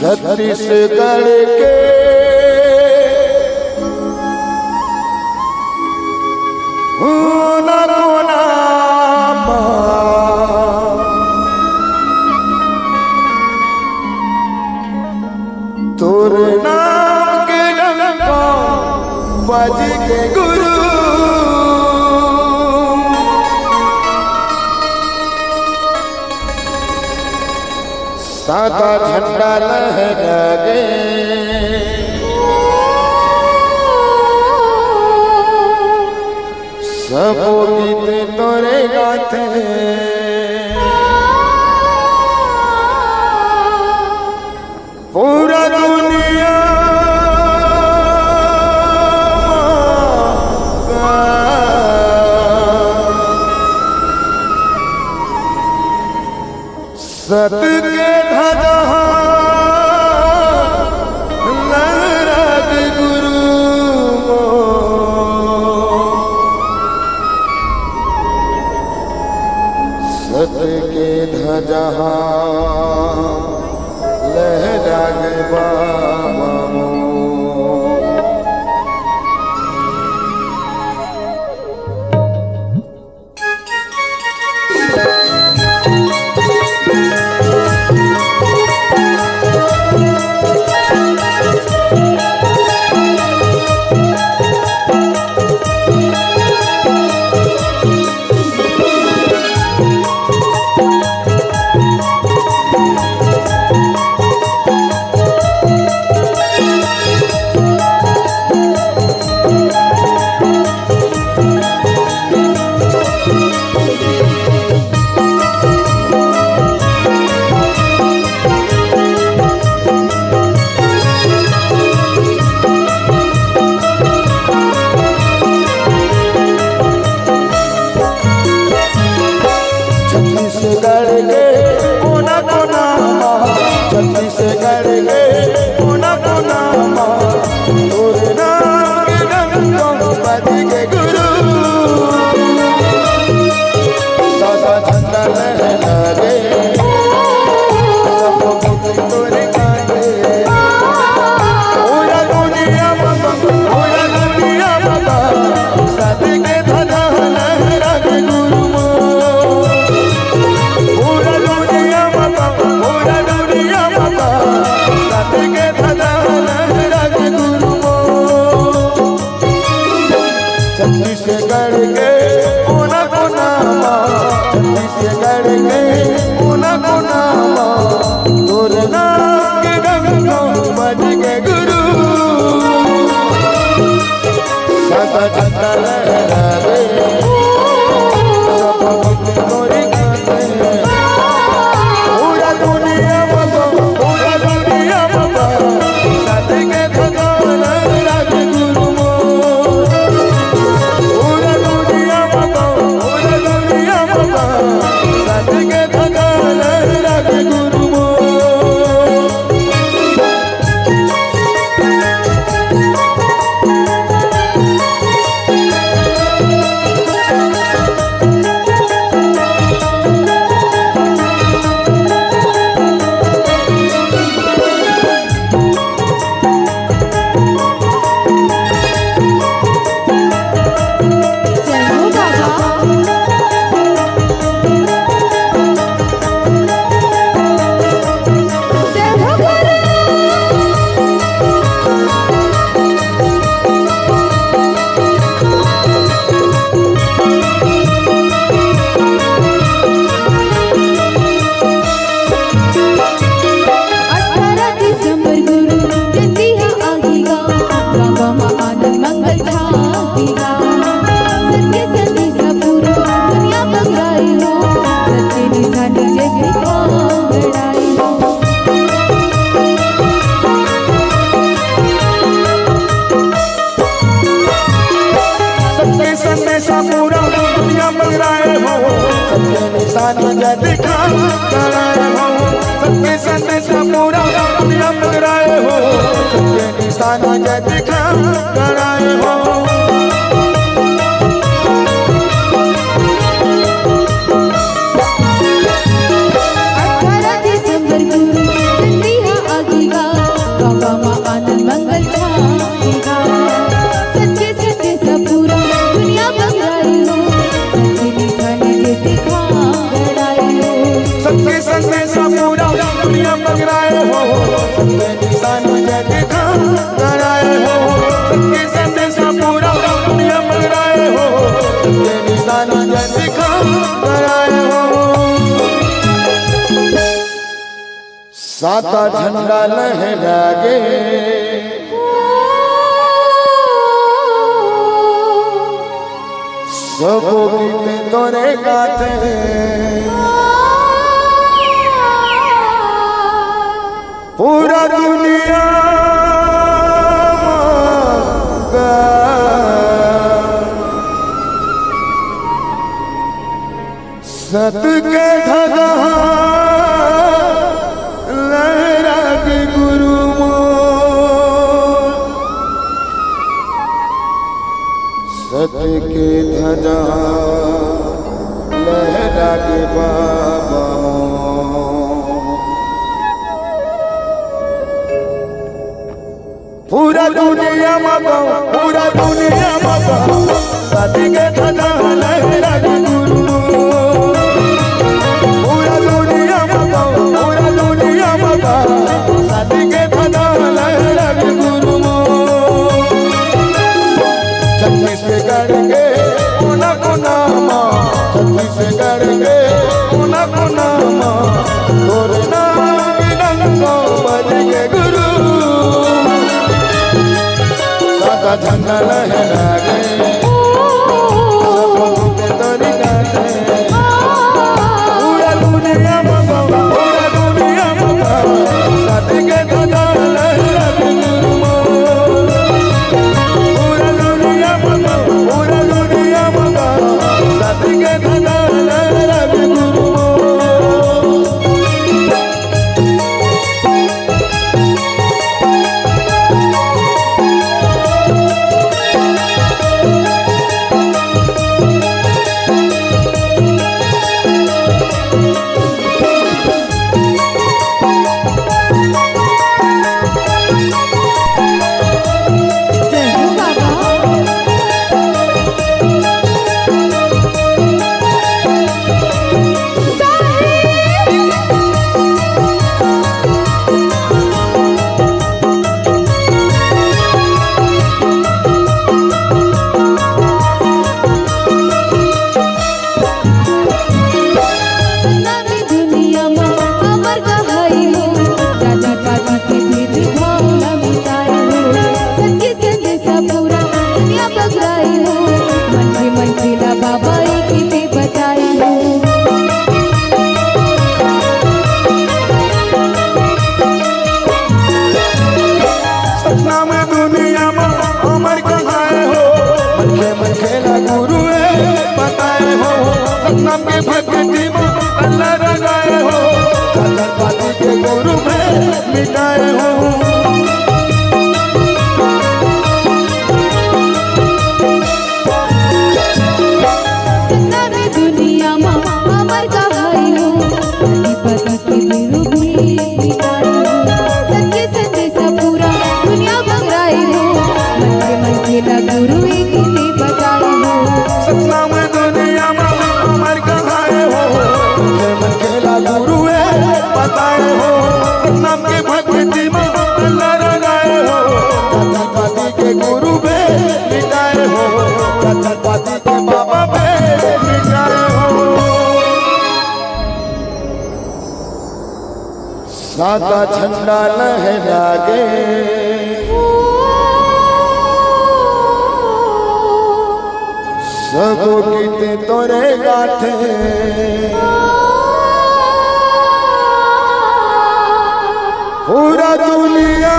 छत्तीसगढ़ के कोना कोना तोर नाम के डंका बज के गुरु सादा झंडा लहरा गे सब गीत तोरे गाते पूरा दुनिया सत के ध्वजा लहरात गुरु सत के ध्वजा लहरात बाबा छत्तीसगढ़ के कोना कोना तोर नाम के डंका बज के गुरु सादा झंडा लहरा गे सब गीत तोरे गाते पूरा दुनिया बाबा सत के ध्वजा लहरा गे गुरु पूरा दुनिया बाबा पूरा दुनिया बाबा सत के ध्वजा लहरा गे गुरु छत्तीसगढ़ के कोना कोना छत्तीसगढ़ के कोना कोना तोर नाम के डंका बज के गुरु सादा झंडा लहरा गे सब गीत तोरे गाते पूरा दुनिया बाबा सत के ध्वजा लहरा गे गुरु पूरा दुनिया बाबा सत के ध्वजा लहरा गे गुरु संदेशा पूरा दुनिया मंगराए हो सबके निशान जय दिखा कराए हो सबके संदेशा पूरा दुनिया मंगराए हो सबके निशान जय दिखा कराए हो दिसंबर गुरु चंदिया आगेगा बगराए हो सत्य निशान जय दिखा कराए हो सत्य संदेशा पूरा दुनिया बगराए हो सत्य निशान जय दिखा कराए हो साता झंडा लहरागे सब गीत तोरे गाते पूरा दुनिया सत के धगा लहरा के गुरु सत्य के ध्वजा लहरा के बाबा पूरा दुनिया मगाओ पूरा दुनिया मगाओ सत्य के ध्वजा लहरा के गुरु पूरा दुनिया मगाओ पूरा दुनिया मगाओ सत्य के ध्वजा लहरा के गुरु छत्तीसगढ़ के कोना कोना माँ छत्तीसगढ़ के कोना कोना माँ तोरे नाम रंगो बज के गुरु सादा झंडा लहरा गे सब के तोरी गाते पूरा दुनिया मगाओ पूरा दुनिया मगाओ सादे के धजा लहरा के गुरु पूरा दुनिया मगाओ सादे के धजा लहरा के गुरु भक्ति में अल्लाह लगाए हो पाती के गुरु में मिटाए हो दुनिया में अमर कहाई हो पति के गुरु भी मिटाए हो सत्य संदेशा पूरा दुनिया बगराई हो मन के लगा गुरु एक ही बताए हो सतना में दुनिया में अमर कहाए हो मन के लगा गुरु है बताए हो नाम के भक्ति में अल्लाह लगाए हो पति के गुरु पे मिटाए हो पति के बाबा पे मिटाए हो सादा झंडा लहरा गे सब गीत तोरे गाथे पूरा दुनिया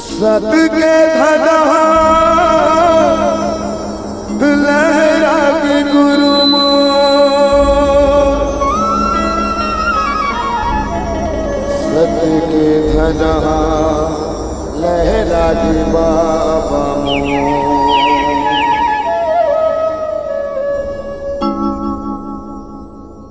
सत के धजा लहरा के गुरु सत्य के धजा लहरा के बाबा